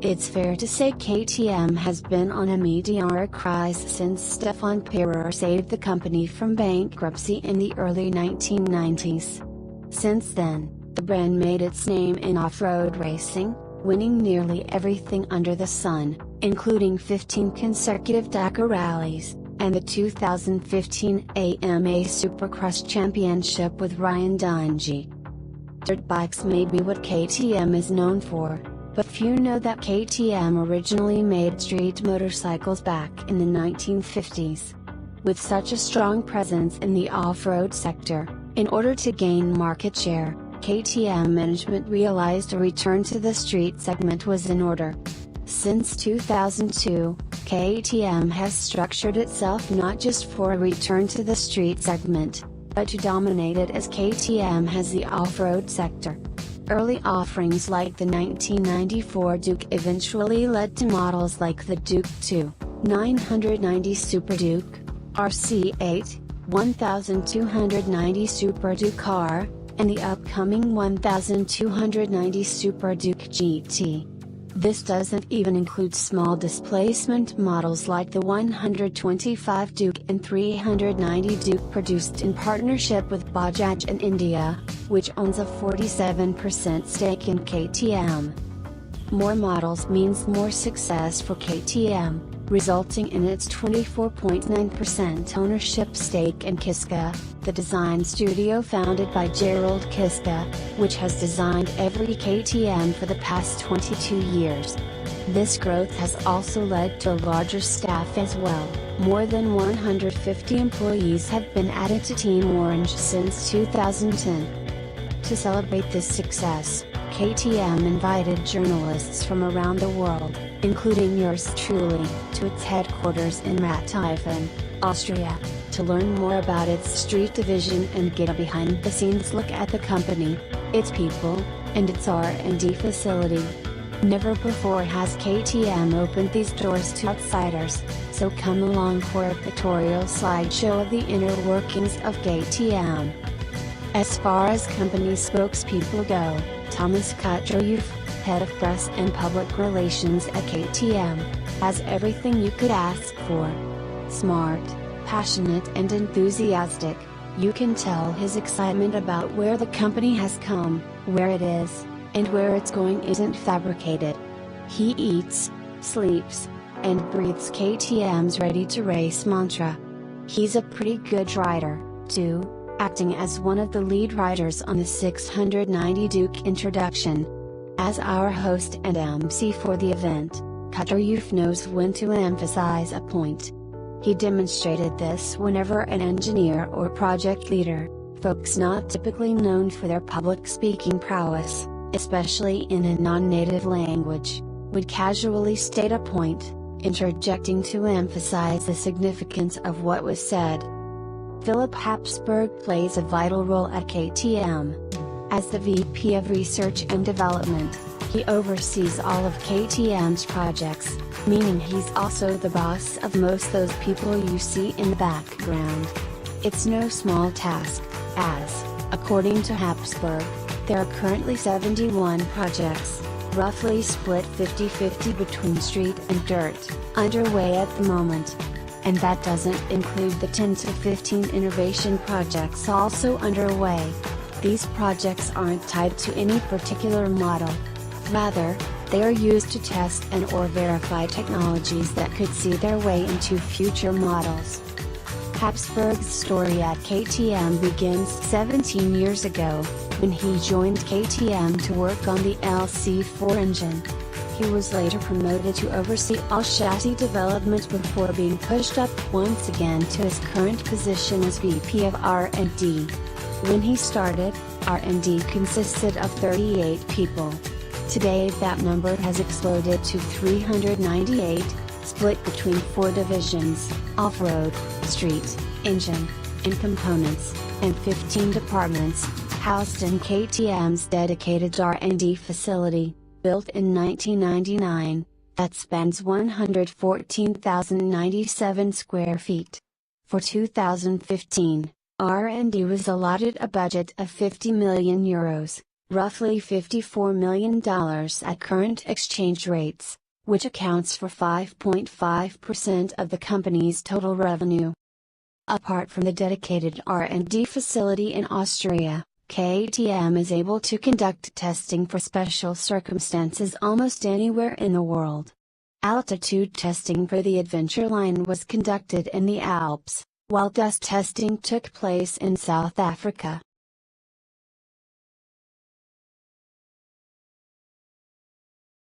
It's fair to say KTM has been on a meteoric rise since Stefan Pirer saved the company from bankruptcy in the early 1990s. Since then, the brand made its name in off-road racing, winning nearly everything under the sun, including 15 consecutive Dakar rallies, and the 2015 AMA Supercross Championship with Ryan Dungey. Dirt bikes may be what KTM is known for, but few know that KTM originally made street motorcycles back in the 1950s. With such a strong presence in the off-road sector, in order to gain market share, KTM management realized a return to the street segment was in order. Since 2002, KTM has structured itself not just for a return to the street segment, but to dominate it as KTM has the off-road sector. Early offerings like the 1994 Duke eventually led to models like the Duke 2, 990 Super Duke, RC8, 1290 Super Duke R, and the upcoming 1290 Super Duke GT. This doesn't even include small displacement models like the 125 Duke and 390 Duke produced in partnership with Bajaj in India, which owns a 47% stake in KTM. More models means more success for KTM, resulting in its 24.9% ownership stake in Kiska, the design studio founded by Gerald Kiska, which has designed every KTM for the past 22 years. This growth has also led to a larger staff as well. More than 150 employees have been added to Team Orange since 2010. To celebrate this success, KTM invited journalists from around the world, including yours truly, to its headquarters in Rathhaufen, Austria, to learn more about its street division and get a behind-the-scenes look at the company, its people, and its R&D facility. Never before has KTM opened these doors to outsiders, so come along for a pictorial slideshow of the inner workings of KTM. As far as company spokespeople go, Thomas Kutcherov, head of press and public relations at KTM, has everything you could ask for. Smart, passionate and enthusiastic, you can tell his excitement about where the company has come, where it is, and where it's going isn't fabricated. He eats, sleeps, and breathes KTM's ready-to-race mantra. He's a pretty good rider, too, acting as one of the lead riders on the 690 Duke introduction. As our host and MC for the event, Kutcherov knows when to emphasize a point. He demonstrated this whenever an engineer or project leader, folks not typically known for their public speaking prowess, especially in a non-native language, would casually state a point, interjecting to emphasize the significance of what was said. Philip Habsburg plays a vital role at KTM. As the VP of Research and Development, he oversees all of KTM's projects, meaning he's also the boss of most those people you see in the background. It's no small task, as, according to Habsburg, there are currently 71 projects, roughly split 50-50 between street and dirt, underway at the moment. And that doesn't include the 10 to 15 innovation projects also underway. These projects aren't tied to any particular model. Rather, they are used to test and/or verify technologies that could see their way into future models. Habsburg's story at KTM begins 17 years ago, when he joined KTM to work on the LC4 engine. He was later promoted to oversee all chassis development before being pushed up once again to his current position as VP of R&D. When he started, R&D consisted of 38 people. Today that number has exploded to 398, split between 4 divisions, off-road, street, engine, and components, and 15 departments, housed in KTM's dedicated R&D facility, built in 1999, that spans 114,097 square feet. For 2015, R&D was allotted a budget of €50 million, roughly $54 million at current exchange rates, which accounts for 5.5% of the company's total revenue. Apart from the dedicated R&D facility in Austria, KTM is able to conduct testing for special circumstances almost anywhere in the world. Altitude testing for the Adventure line was conducted in the Alps, while dust testing took place in South Africa.